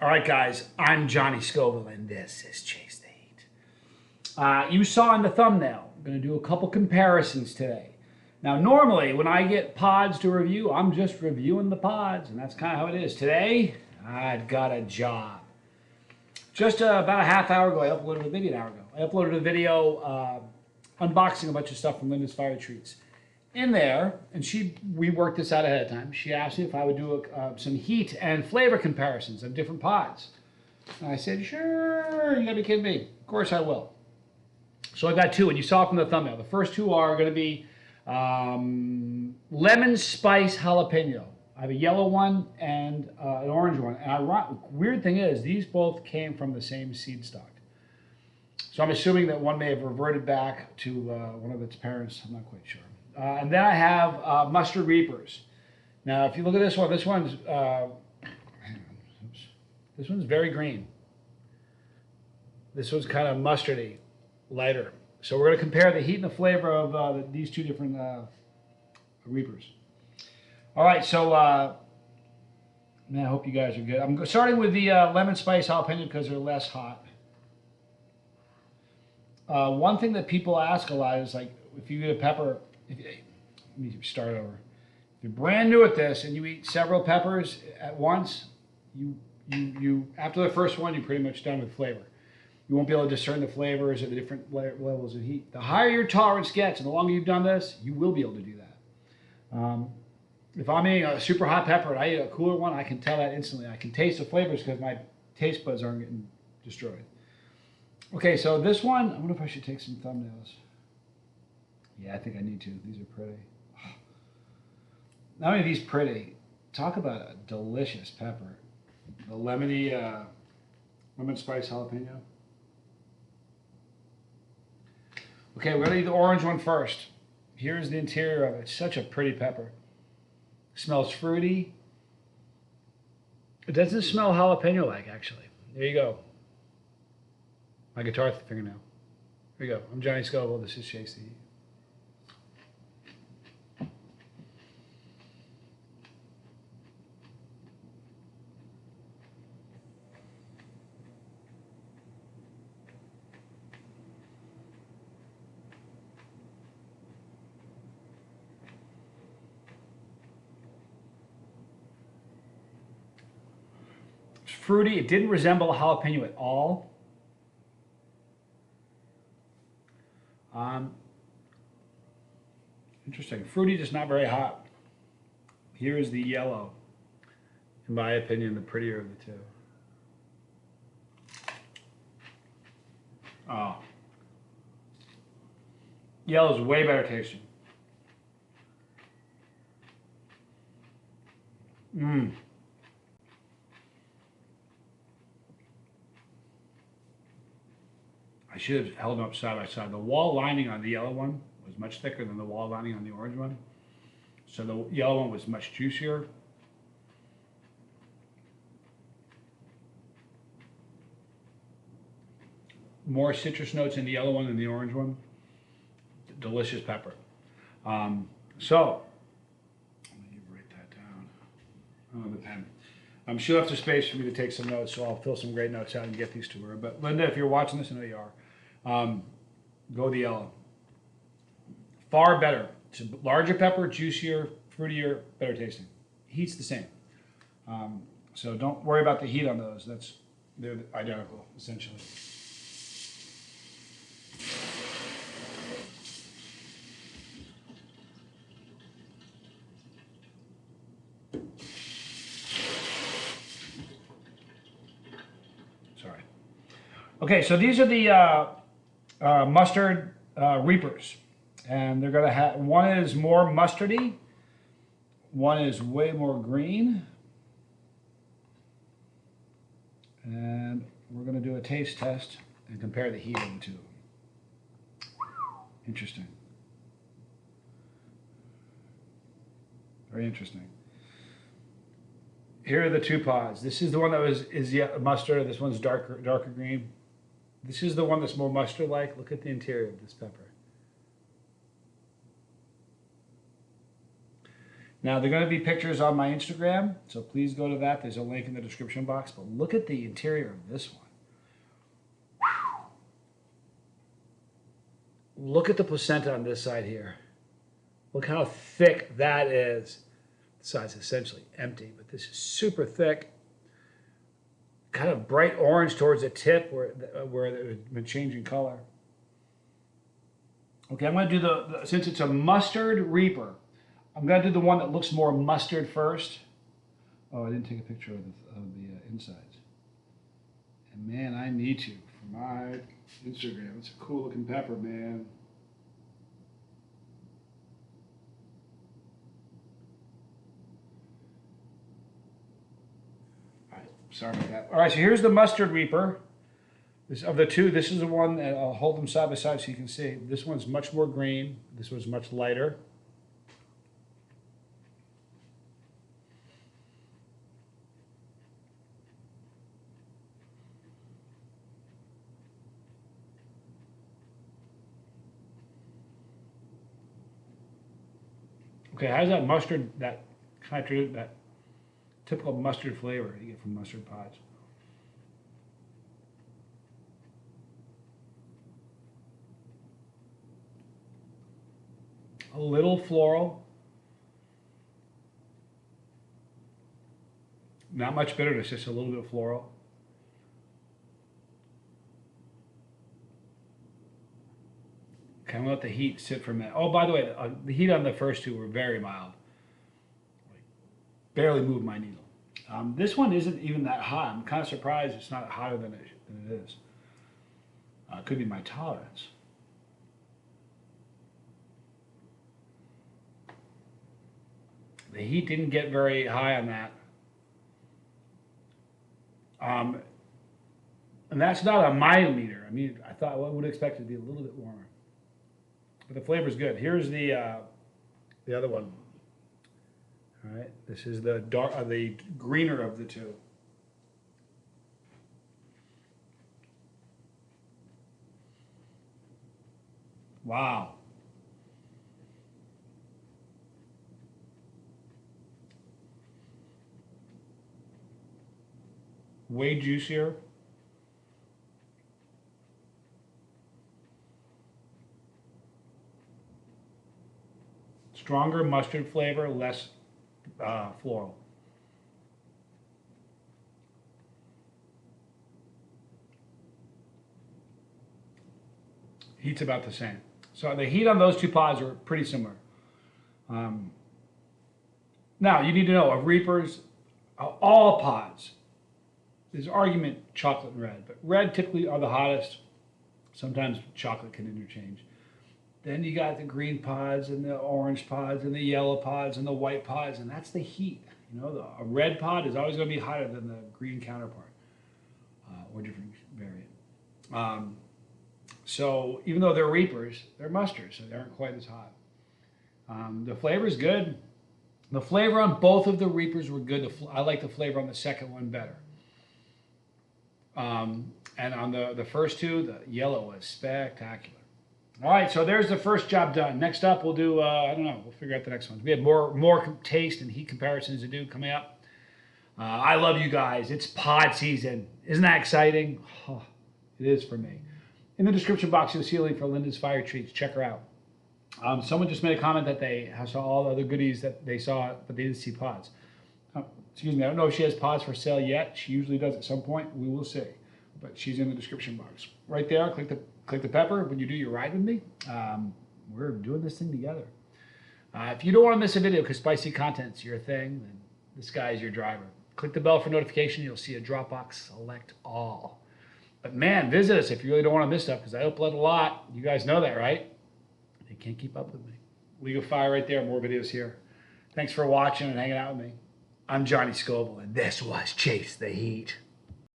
All right, guys, I'm Johnny Scoville, and this is Chase the Heat. You saw in the thumbnail, I'm going to do a couple comparisons today. Now, normally, when I get pods to review, I'm just reviewing the pods, and that's kind of how it is. Today, I've got a job. Just about a half hour ago, I uploaded a video an hour ago. I uploaded a video unboxing a bunch of stuff from Linda's Fire Treats. In there, and we worked this out ahead of time, she asked me if I would do some heat and flavor comparisons of different pods. And I said, sure, you gotta be kidding me. Of course I will. So I got two, and you saw from the thumbnail. The first two are gonna be lemon spice jalapeno. I have a yellow one and an orange one. And weird thing is, these both came from the same seed stock. So I'm assuming that one may have reverted back to one of its parents. I'm not quite sure. And then I have mustard reapers. Now, if you look at this one's very green. This one's kind of mustardy, lighter. So we're going to compare the heat and the flavor of these two different reapers. All right, so man, I hope you guys are good. I'm starting with the lemon spice jalapeno because they're less hot. One thing that people ask a lot is, like, if you eat a pepper, let me start over. If you're brand new at this and you eat several peppers at once, you after the first one, you're pretty much done with flavor. You won't be able to discern the flavors or the different levels of heat. The higher your tolerance gets, and the longer you've done this, you will be able to do that. If I'm eating a super hot pepper and I eat a cooler one, I can tell that instantly. I can taste the flavors because my taste buds aren't getting destroyed. Okay, so this one, I wonder if I should take some thumbnails. Yeah, I think I need to. These are pretty. Not only are these pretty, talk about a delicious pepper. The lemony, lemon spice jalapeno. Okay, we're gonna eat the orange one first. Here's the interior of it. It's such a pretty pepper. Smells fruity. It doesn't smell jalapeno-like, actually. There you go. My guitar fingernail. Here you go. I'm Johnny Scoville. This is Chase the Heat. Fruity. It didn't resemble a jalapeno at all. Interesting. Fruity, just not very hot. Here is the yellow. In my opinion, the prettier of the two. Oh. Yellow is way better tasting. Mmm. I should have held them up side by side. The wall lining on the yellow one was much thicker than the wall lining on the orange one. So the yellow one was much juicier. More citrus notes in the yellow one than the orange one. Delicious pepper. So, let me write that down. Oh, the pen. She'll have to space for me to take some notes, so I'll fill some great notes out and get these to her. But Linda, if you're watching this, I know you are, go the yellow. Far better. It's a larger pepper, juicier, fruitier, better tasting. Heat's the same. So don't worry about the heat on those. They're identical, essentially. Sorry. Okay, so these are the mustard reapers. And they're going to have, one is more mustardy, one is way more green. And we're going to do a taste test and compare the heat of the two. Interesting. Very interesting. Here are the two pods. This is the one that is mustard. This one's darker green. This is the one that's more mustard-like. Look at the interior of this pepper. Now, there are going to be pictures on my Instagram, so please go to that. There's a link in the description box. But look at the interior of this one. Whew. Look at the placenta on this side here. Look how thick that is. The side's essentially empty, but this is super thick. Kind of bright orange towards the tip where it's been changing color. Okay, I'm going to do since it's a mustard reaper, I'm going to do the one that looks more mustard first. Oh, I didn't take a picture of the insides. And man, I need to for my Instagram. It's a cool looking pepper, man. All right, sorry about that. All right, so here's the mustard reaper. Of the two, this is the one that I'll hold them side by side so you can see. This one's much more green. This one's much lighter. Okay, how's that mustard, that typical mustard flavor you get from mustard pods? A little floral. Not much bitterness, just a little bit of floral. Okay, I'm gonna let the heat sit for a minute. Oh, by the way, the heat on the first two were very mild. Barely moved my needle. This one isn't even that hot. I'm kind of surprised it's not hotter than it is. It could be my tolerance. The heat didn't get very high on that. And that's not a mild meter. I mean, I thought I would expect it to be a little bit warmer. But the flavor's good. Here's the other one. All right, this is the greener of the two. Wow. Way juicier. Stronger mustard flavor, less floral. Heat's about the same. So the heat on those two pods are pretty similar. Now, you need to know, of Reapers, all pods, there's argument chocolate and red, but red typically are the hottest. Sometimes chocolate can interchange. Then you got the green pods and the orange pods and the yellow pods and the white pods, and that's the heat. You know, a red pod is always going to be hotter than the green counterpart or different variant. So even though they're Reapers, they're mustards, so they aren't quite as hot. The flavor is good. The flavor on both of the Reapers were good. I like the flavor on the second one better. And on the first two, the yellow was spectacular. All right, so there's the first job done. Next up, we'll do, I don't know, we'll figure out the next ones. We have more taste and heat comparisons to do coming up. I love you guys. It's pod season. Isn't that exciting? Oh, it is for me. In the description box, you'll see a link for Linda's Fire Treats. Check her out. Someone just made a comment that they saw all the other goodies that they saw, but they didn't see pods. Excuse me, I don't know if she has pods for sale yet. She usually does at some point. We will see. But she's in the description box. Right there, click the pepper. When you do your ride with me, we're doing this thing together. If you don't want to miss a video because spicy content's your thing, then this guy is your driver. Click the bell for notification. You'll see a Dropbox select all. But man, visit us if you really don't want to miss stuff because I upload a lot. You guys know that, right? You can't keep up with me. League of Fire right there. More videos here. Thanks for watching and hanging out with me. I'm Johnny Scoble, and this was Chase the Heat.